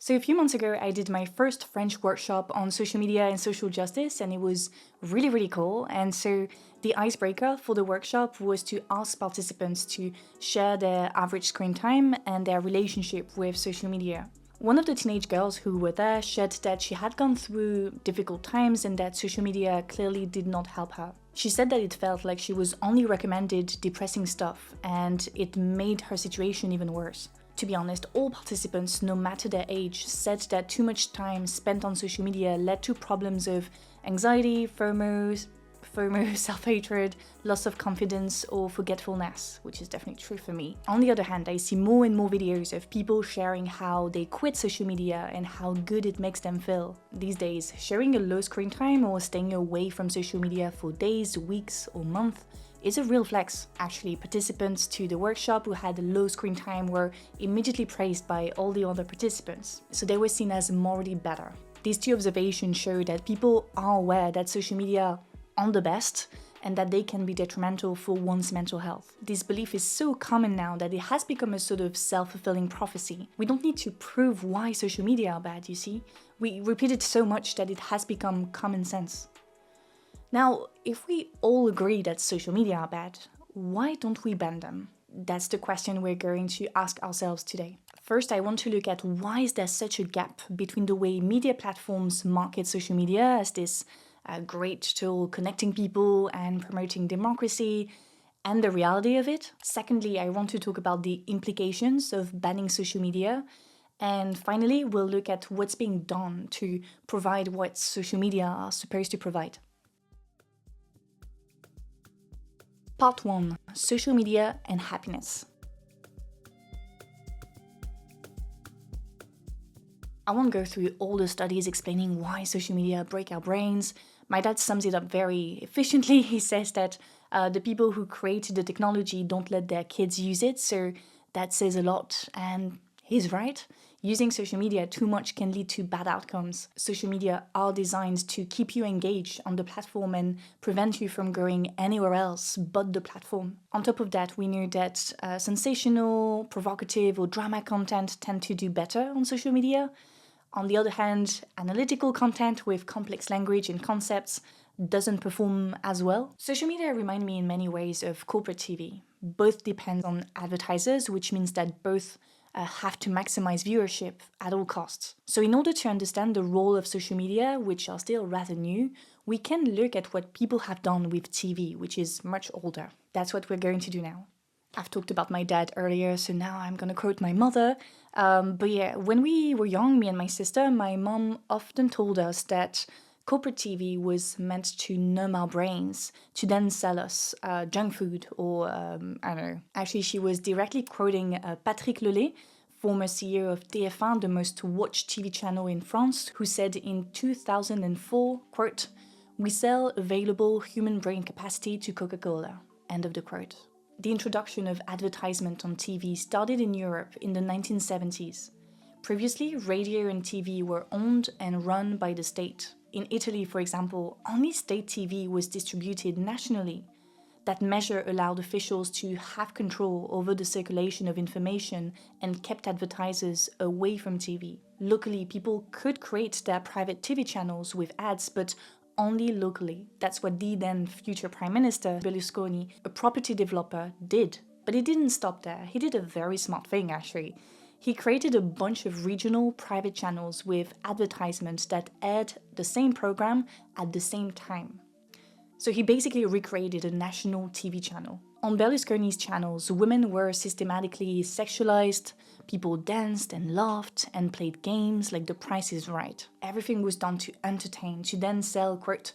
So a few months ago, I did my first French workshop on social media and social justice, and it was really, really cool. And so the icebreaker for the workshop was to ask participants to share their average screen time and their relationship with social media. One of the teenage girls who were there shared that she had gone through difficult times and that social media clearly did not help her. She said that it felt like she was only recommended depressing stuff, and it made her situation even worse. To be honest, all participants, no matter their age, said that too much time spent on social media led to problems of anxiety, FOMO, self-hatred, loss of confidence, or forgetfulness, which is definitely true for me. On the other hand, I see more and more videos of people sharing how they quit social media and how good it makes them feel. These days, sharing a low screen time or staying away from social media for days, weeks, or months is a real flex. Actually, participants to the workshop who had a low screen time were immediately praised by all the other participants, so they were seen as morally better. These two observations show that people are aware that social media aren't the best and that they can be detrimental for one's mental health. This belief is so common now that it has become a sort of self-fulfilling prophecy. We don't need to prove why social media are bad, you see. We repeat it so much that it has become common sense. Now, if we all agree that social media are bad, why don't we ban them? That's the question we're going to ask ourselves today. First, I want to look at why is there such a gap between the way media platforms market social media as this great tool connecting people and promoting democracy, and the reality of it. Secondly, I want to talk about the implications of banning social media. And finally, we'll look at what's being done to provide what social media are supposed to provide. Part 1. Social media and happiness. I won't go through all the studies explaining why social media break our brains. My dad sums it up very efficiently. He says that the people who created the technology don't let their kids use it, so that says a lot, and he's right. Using social media too much can lead to bad outcomes. Social media are designed to keep you engaged on the platform and prevent you from going anywhere else but the platform. On top of that, we know that sensational, provocative, or drama content tend to do better on social media. On the other hand, analytical content with complex language and concepts doesn't perform as well. Social media remind me in many ways of corporate TV. Both depend on advertisers, which means that both have to maximize viewership at all costs. So in order to understand the role of social media, which are still rather new, we can look at what people have done with TV, which is much older. That's what we're going to do now. I've talked about my dad earlier, so now I'm gonna quote my mother. But yeah, when we were young, me and my sister, my mom often told us that corporate TV was meant to numb our brains, to then sell us junk food or, I don't know. Actually, she was directly quoting Patrick Lelay, former CEO of TF1, the most watched TV channel in France, who said in 2004, quote, "We sell available human brain capacity to Coca-Cola," end of the quote. The introduction of advertisement on TV started in Europe in the 1970s. Previously, radio and TV were owned and run by the state. In Italy, for example, only state TV was distributed nationally. That measure allowed officials to have control over the circulation of information and kept advertisers away from TV. Locally, people could create their private TV channels with ads, but only locally. That's what the then future Prime Minister Berlusconi, a property developer, did. But he didn't stop there. He did a very smart thing, actually. He created a bunch of regional private channels with advertisements that aired the same program at the same time. So he basically recreated a national TV channel. On Berlusconi's channels, women were systematically sexualized, people danced and laughed and played games like The Price is Right. Everything was done to entertain, to then sell, quote,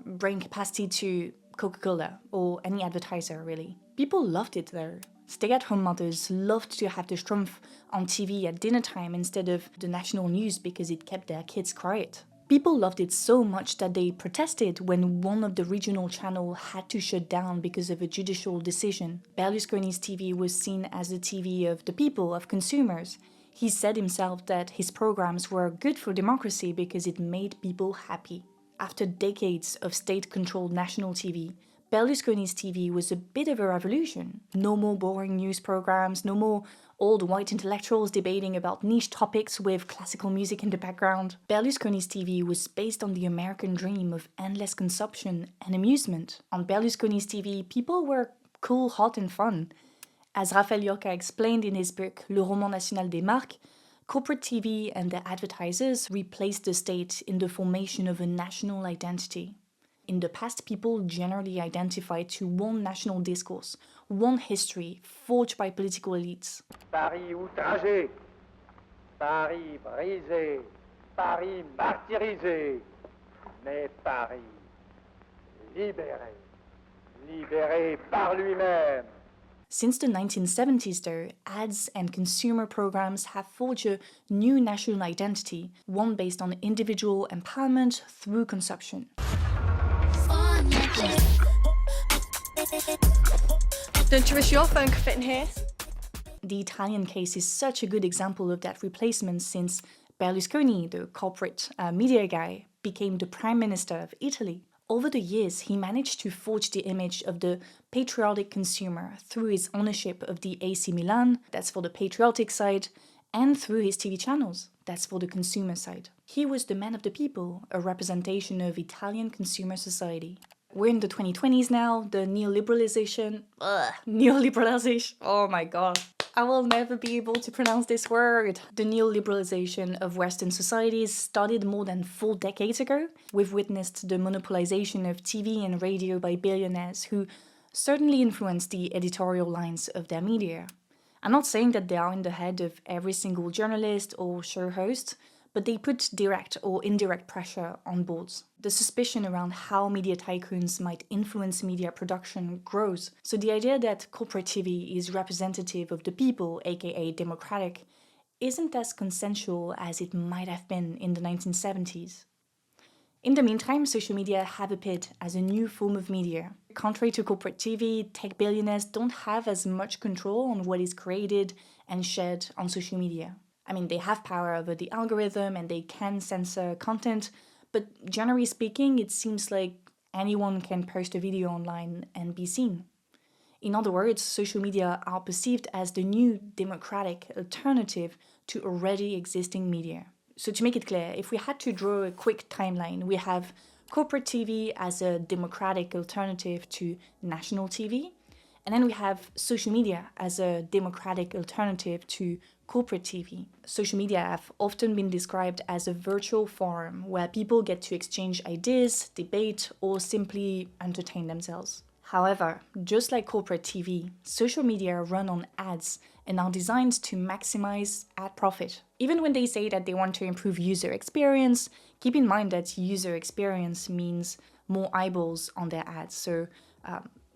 brain capacity to Coca-Cola or any advertiser, really. People loved it though. Stay-at-home mothers loved to have the Strumpf on TV at dinner time instead of the national news because it kept their kids quiet. People loved it so much that they protested when one of the regional channels had to shut down because of a judicial decision. Berlusconi's TV was seen as the TV of the people, of consumers. He said himself that his programs were good for democracy because it made people happy. After decades of state-controlled national TV, Berlusconi's TV was a bit of a revolution. No more boring news programs, no more Old white intellectuals debating about niche topics with classical music in the background. Berlusconi's TV was based on the American dream of endless consumption and amusement. On Berlusconi's TV, people were cool, hot, and fun. As Raphael Llorca explained in his book Le Roman National des Marques, corporate TV and their advertisers replaced the state in the formation of a national identity. In the past, people generally identified to one national discourse, one history forged by political elites. Paris outragé, Paris brisé, Paris martyrisé, mais Paris libéré, libéré par lui-même. Since the 1970s, though, ads and consumer programs have forged a new national identity, one based on individual empowerment through consumption. Don't you wish your phone could fit in here? The Italian case is such a good example of that replacement, since Berlusconi, the corporate media guy, became the Prime Minister of Italy. Over the years, he managed to forge the image of the patriotic consumer through his ownership of the AC Milan, that's for the patriotic side, and through his TV channels, that's for the consumer side. He was the man of the people, a representation of Italian consumer society. We're in the 2020s now, the neoliberalization, oh my god. I will never be able to pronounce this word. The neoliberalization of Western societies started more than 4 decades ago. We've witnessed the monopolization of TV and radio by billionaires who certainly influence the editorial lines of their media. I'm not saying that they are in the head of every single journalist or show host, but they put direct or indirect pressure on boards. The suspicion around how media tycoons might influence media production grows, so the idea that corporate TV is representative of the people, aka democratic, isn't as consensual as it might have been in the 1970s. In the meantime, social media have appeared as a new form of media. Contrary to corporate TV, tech billionaires don't have as much control on what is created and shared on social media. I mean, they have power over the algorithm and they can censor content, but generally speaking, it seems like anyone can post a video online and be seen. In other words, social media are perceived as the new democratic alternative to already existing media. So to make it clear, if we had to draw a quick timeline, we have corporate TV as a democratic alternative to national TV, and then we have social media as a democratic alternative to corporate TV. Social media have often been described as a virtual forum where people get to exchange ideas, debate, or simply entertain themselves. However, just like corporate TV, social media run on ads and are designed to maximize ad profit. Even when they say that they want to improve user experience, keep in mind that user experience means more eyeballs on their ads, so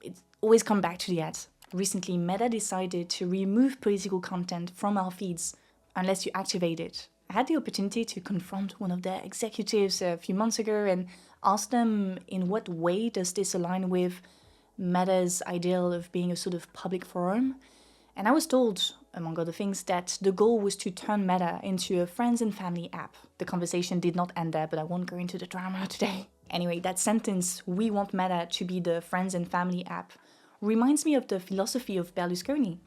it's always come back to the ads. Recently, Meta decided to remove political content from our feeds unless you activate it. I had the opportunity to confront one of their executives a few months ago and ask them in what way does this align with Meta's ideal of being a sort of public forum. And I was told, among other things, that the goal was to turn Meta into a friends and family app. The conversation did not end there, but I won't go into the drama today. Anyway, that sentence, "We want Meta to be the friends and family app," reminds me of the philosophy of Berlusconi.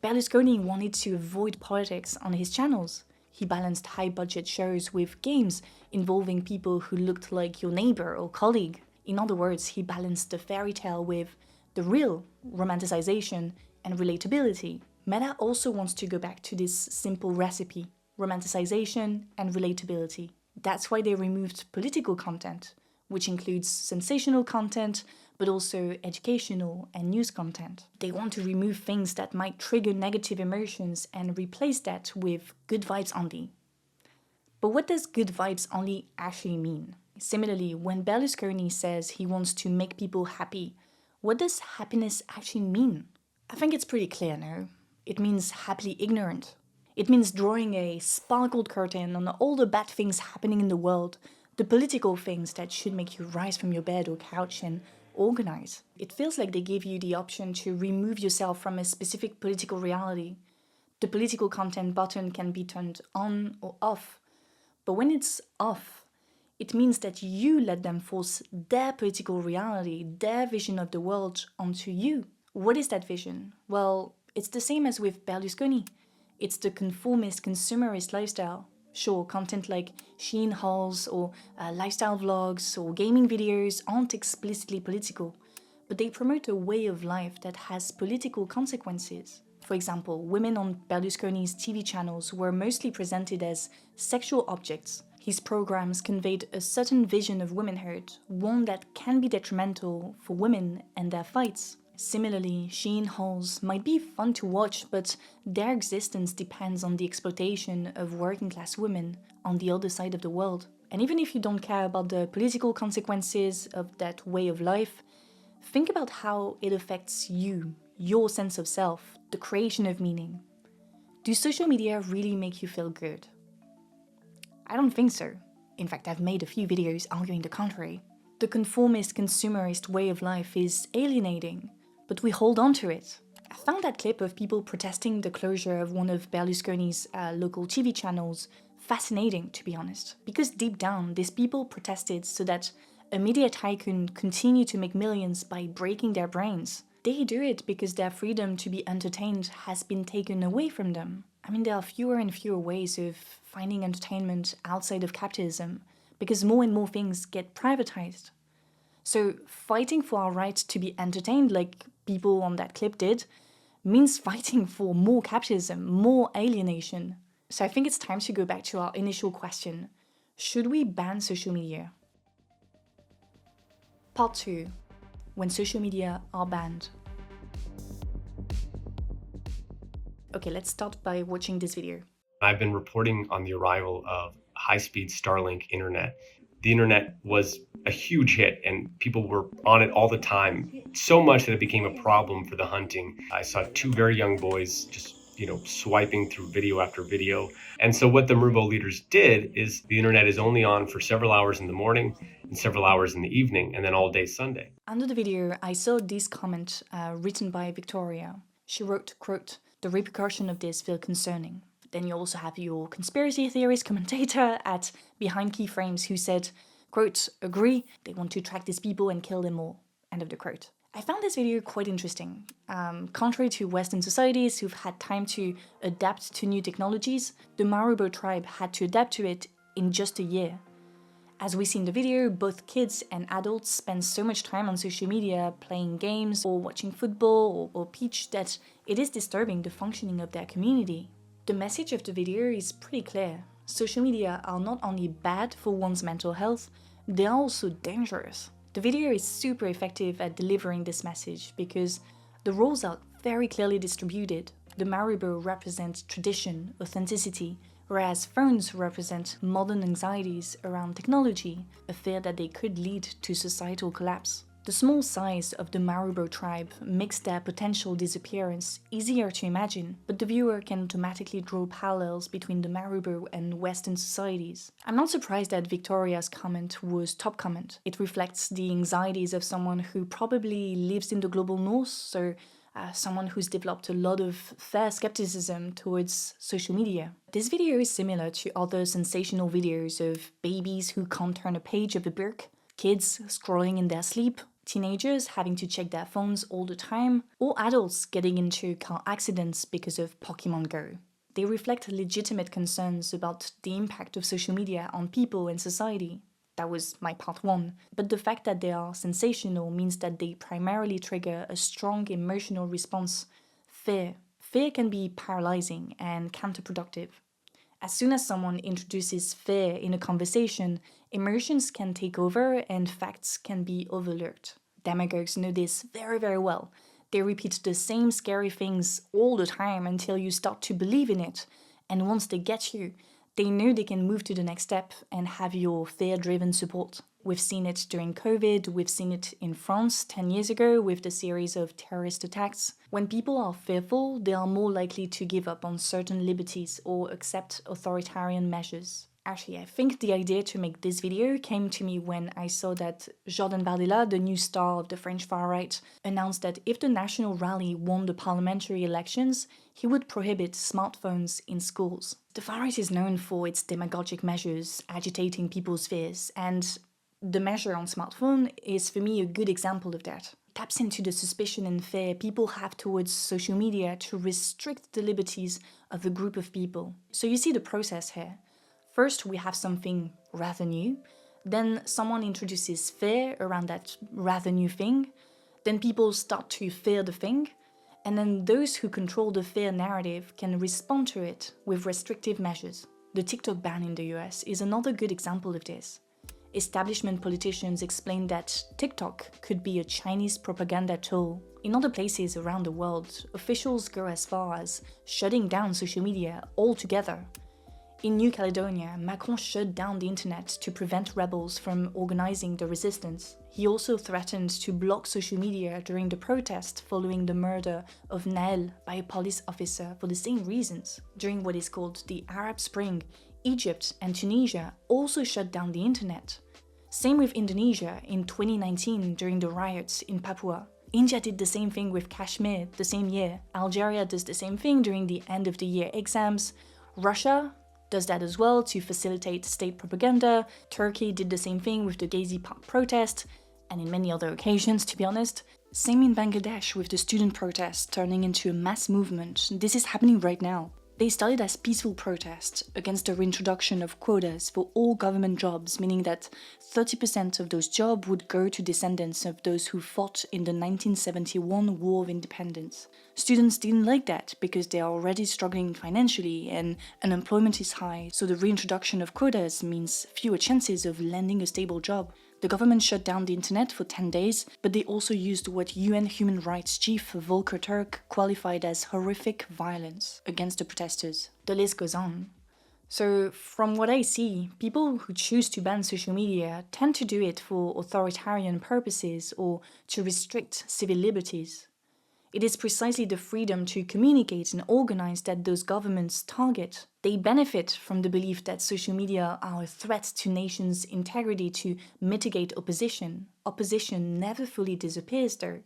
Berlusconi wanted to avoid politics on his channels. He balanced high-budget shows with games involving people who looked like your neighbor or colleague. In other words, he balanced the fairy tale with the real, romanticization, and relatability. Meta also wants to go back to this simple recipe, romanticization and relatability. That's why they removed political content, which includes sensational content, but also educational and news content. They want to remove things that might trigger negative emotions and replace that with good vibes only. But what does good vibes only actually mean? Similarly, when Berlusconi says he wants to make people happy, what does happiness actually mean? I think it's pretty clear, no? It means happily ignorant. It means drawing a sparkled curtain on all the bad things happening in the world, the political things that should make you rise from your bed or couch and organize. It feels like they give you the option to remove yourself from a specific political reality. The political content button can be turned on or off. But when it's off, it means that you let them force their political reality, their vision of the world onto you. What is that vision? Well, it's the same as with Berlusconi. It's the conformist consumerist lifestyle. Sure, content like Shein hauls or lifestyle vlogs or gaming videos aren't explicitly political, but they promote a way of life that has political consequences. For example, women on Berlusconi's TV channels were mostly presented as sexual objects. His programs conveyed a certain vision of womanhood, one that can be detrimental for women and their fights. Similarly, Shein hauls might be fun to watch, but their existence depends on the exploitation of working-class women on the other side of the world. And even if you don't care about the political consequences of that way of life, think about how it affects you, your sense of self, the creation of meaning. Do social media really make you feel good? I don't think so. In fact, I've made a few videos arguing the contrary. The conformist consumerist way of life is alienating, but we hold on to it. I found that clip of people protesting the closure of one of Berlusconi's local TV channels fascinating, to be honest, because deep down, these people protested so that a media tycoon continue to make millions by breaking their brains. They do it because their freedom to be entertained has been taken away from them. I mean, there are fewer and fewer ways of finding entertainment outside of capitalism because more and more things get privatized. So fighting for our right to be entertained, like people on that clip did, means fighting for more capitalism, more alienation. So I think it's time to go back to our initial question. Should we ban social media? Part 2. When social media are banned. Okay, let's start by watching this video. I've been reporting on the arrival of high-speed Starlink internet. The internet was a huge hit and people were on it all the time, so much that it became a problem for the hunting. I saw two very young boys just swiping through video after video. And so what the Marubo leaders did is the internet is only on for several hours in the morning and several hours in the evening, and then all day Sunday. Under the video, I saw this comment written by Victoria. She wrote, quote, "The repercussion of this feel concerning." Then you also have your conspiracy theorist commentator at Behind Keyframes who said, quote, "Agree, they want to track these people and kill them all." End of the quote. I found this video quite interesting. Contrary to Western societies who've had time to adapt to new technologies, the Marubo tribe had to adapt to it in just a year. As we see in the video, both kids and adults spend so much time on social media playing games or watching football or Peach that it is disturbing the functioning of their community. The message of the video is pretty clear. Social media are not only bad for one's mental health, they are also dangerous. The video is super effective at delivering this message because the roles are very clearly distributed. The Marubo represent tradition, authenticity, whereas phones represent modern anxieties around technology, a fear that they could lead to societal collapse. The small size of the Marubo tribe makes their potential disappearance easier to imagine, but the viewer can automatically draw parallels between the Marubo and Western societies. I'm not surprised that Victoria's comment was top comment. It reflects the anxieties of someone who probably lives in the global north, so someone who's developed a lot of fair skepticism towards social media. This video is similar to other sensational videos of babies who can't turn a page of a book, kids scrolling in their sleep, teenagers having to check their phones all the time, or adults getting into car accidents because of Pokemon Go. They reflect legitimate concerns about the impact of social media on people and society. That was my part 1. But the fact that they are sensational means that they primarily trigger a strong emotional response, fear. Fear can be paralyzing and counterproductive. As soon as someone introduces fear in a conversation, emotions can take over and facts can be overlooked. Demagogues know this very, very well. They repeat the same scary things all the time until you start to believe in it. And once they get you, they know they can move to the next step and have your fear-driven support. We've seen it during COVID, we've seen it in France 10 years ago with the series of terrorist attacks. When people are fearful, they are more likely to give up on certain liberties or accept authoritarian measures. Actually, I think the idea to make this video came to me when I saw that Jordan Bardella, the new star of the French far-right, announced that if the National Rally won the parliamentary elections, he would prohibit smartphones in schools. The far-right is known for its demagogic measures, agitating people's fears, and the measure on smartphone is for me a good example of that. It taps into the suspicion and fear people have towards social media to restrict the liberties of a group of people. So you see the process here. First, we have something rather new. Then someone introduces fear around that rather new thing. Then people start to fear the thing. And then those who control the fear narrative can respond to it with restrictive measures. The TikTok ban in the US is another good example of this. Establishment politicians explained that TikTok could be a Chinese propaganda tool. In other places around the world, officials go as far as shutting down social media altogether. In New Caledonia, Macron shut down the internet to prevent rebels from organizing the resistance. He also threatened to block social media during the protest following the murder of Nael by a police officer for the same reasons. During what is called the Arab Spring, Egypt and Tunisia also shut down the internet. Same with Indonesia in 2019 during the riots in Papua. India did the same thing with Kashmir the same year. Algeria does the same thing during the end of the year exams. Russia does that as well to facilitate state propaganda. Turkey did the same thing with the Gezi Park protest, and in many other occasions, to be honest. Same in Bangladesh with the student protests turning into a mass movement. This is happening right now. They started as peaceful protests against the reintroduction of quotas for all government jobs, meaning that 30% of those jobs would go to descendants of those who fought in the 1971 War of Independence. Students didn't like that because they are already struggling financially and unemployment is high, so the reintroduction of quotas means fewer chances of landing a stable job. The government shut down the internet for 10 days, but they also used what UN Human Rights Chief Volker Turk qualified as horrific violence against the protesters. The list goes on. So, from what I see, people who choose to ban social media tend to do it for authoritarian purposes or to restrict civil liberties. It is precisely the freedom to communicate and organize that those governments target. They benefit from the belief that social media are a threat to nations' integrity to mitigate opposition. Opposition never fully disappears though.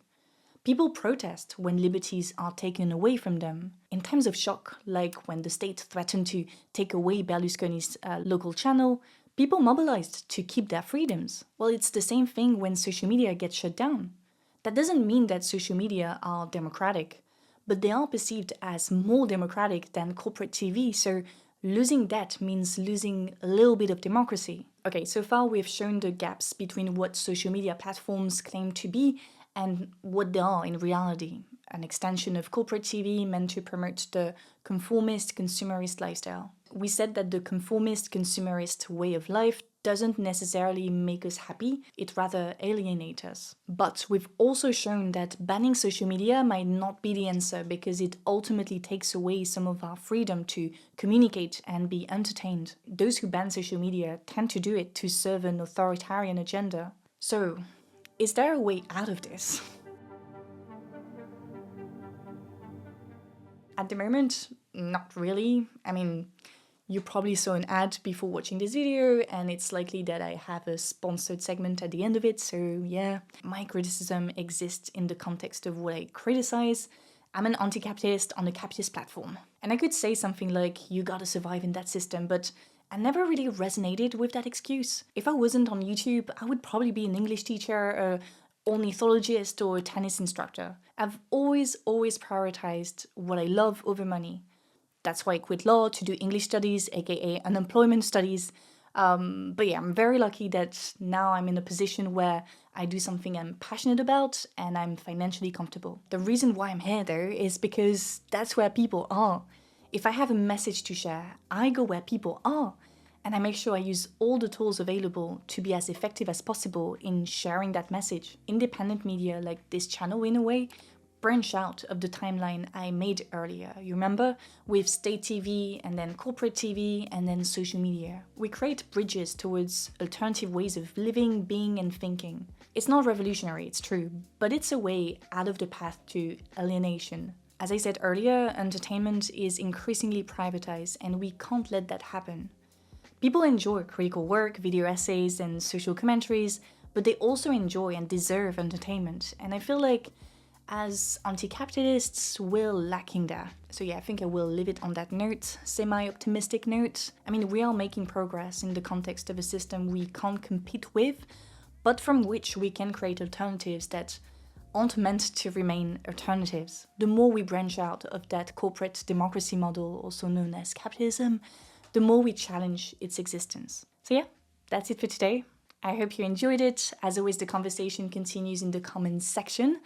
People protest when liberties are taken away from them. In times of shock, like when the state threatened to take away Berlusconi's local channel, people mobilized to keep their freedoms. Well, it's the same thing when social media gets shut down. That doesn't mean that social media are democratic, but they are perceived as more democratic than corporate TV, so losing that means losing a little bit of democracy. Okay, so far we've shown the gaps between what social media platforms claim to be and what they are in reality. An extension of corporate TV meant to promote the conformist, consumerist lifestyle. We said that the conformist, consumerist way of life doesn't necessarily make us happy, it rather alienates us. But we've also shown that banning social media might not be the answer because it ultimately takes away some of our freedom to communicate and be entertained. Those who ban social media tend to do it to serve an authoritarian agenda. So, is there a way out of this? At the moment, not really. I mean, you probably saw an ad before watching this video, and it's likely that I have a sponsored segment at the end of it, so yeah. My criticism exists in the context of what I criticize. I'm an anti-capitalist on a capitalist platform. And I could say something like, you gotta survive in that system, but I never really resonated with that excuse. If I wasn't on YouTube, I would probably be an English teacher, an ornithologist, or a tennis instructor. I've always prioritized what I love over money. That's why I quit law to do English studies, aka unemployment studies. But yeah, I'm very lucky that now I'm in a position where I do something I'm passionate about and I'm financially comfortable. The reason why I'm here though is because that's where people are. If I have a message to share, I go where people are, and I make sure I use all the tools available to be as effective as possible in sharing that message. Independent media like this channel, in a way, branch out of the timeline I made earlier. You remember? With state TV, and then corporate TV, and then social media. We create bridges towards alternative ways of living, being, and thinking. It's not revolutionary, it's true, but it's a way out of the path to alienation. As I said earlier, entertainment is increasingly privatized, and we can't let that happen. People enjoy critical work, video essays, and social commentaries, but they also enjoy and deserve entertainment, and I feel like as anti-capitalists, we're lacking that. So yeah, I think I will leave it on that note, semi-optimistic note. I mean, we are making progress in the context of a system we can't compete with, but from which we can create alternatives that aren't meant to remain alternatives. The more we branch out of that corporate democracy model, also known as capitalism, the more we challenge its existence. So yeah, that's it for today. I hope you enjoyed it. As always, the conversation continues in the comments section.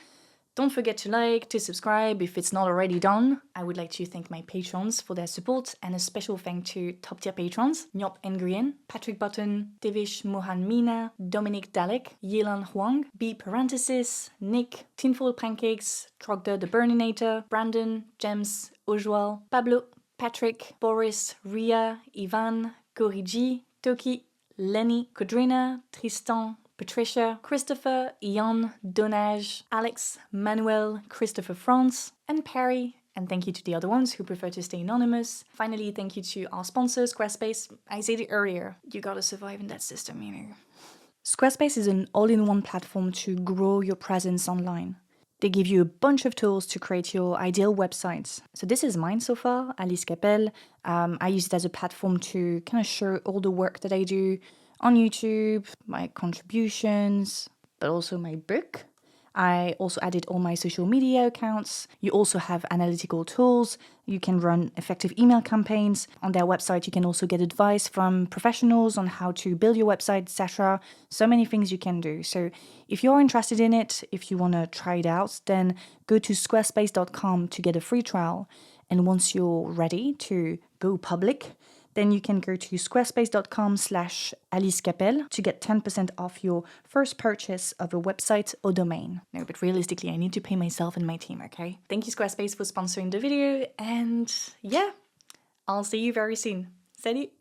Don't forget to like, to subscribe if it's not already done. I would like to thank my patrons for their support, and a special thank to top tier patrons Nyop Nguyen, Patrick Button, Devish Mohan Mina, Dominic Dalek, Yelan Huang, B Parenthesis, Nick, Tinfoil Pancakes, Trogda the Burninator, Brandon, James, Ojwal, Pablo, Patrick, Boris, Ria, Ivan, Koriji, Toki, Lenny, Kodrina, Tristan, Patricia, Christopher, Ian, Donage, Alex, Manuel, Christopher France, and Perry. And thank you to the other ones who prefer to stay anonymous. Finally, thank you to our sponsor, Squarespace. I said it earlier, you gotta survive in that system, you know. Squarespace is an all-in-one platform to grow your presence online. They give you a bunch of tools to create your ideal websites. So this is mine so far, Alice Capelle. I use it as a platform to kind of show all the work that I do on YouTube, my contributions, but also my book. I also added all my social media accounts. You also have analytical tools. You can run effective email campaigns. On their website, you can also get advice from professionals on how to build your website, etc. So many things you can do. So if you're interested in it, if you want to try it out, then go to squarespace.com to get a free trial. And once you're ready to go public, then you can go to squarespace.com/AliceCapelle to get 10% off your first purchase of a website or domain. No, but realistically, I need to pay myself and my team, okay? Thank you, Squarespace, for sponsoring the video. And yeah, I'll see you very soon. Salut!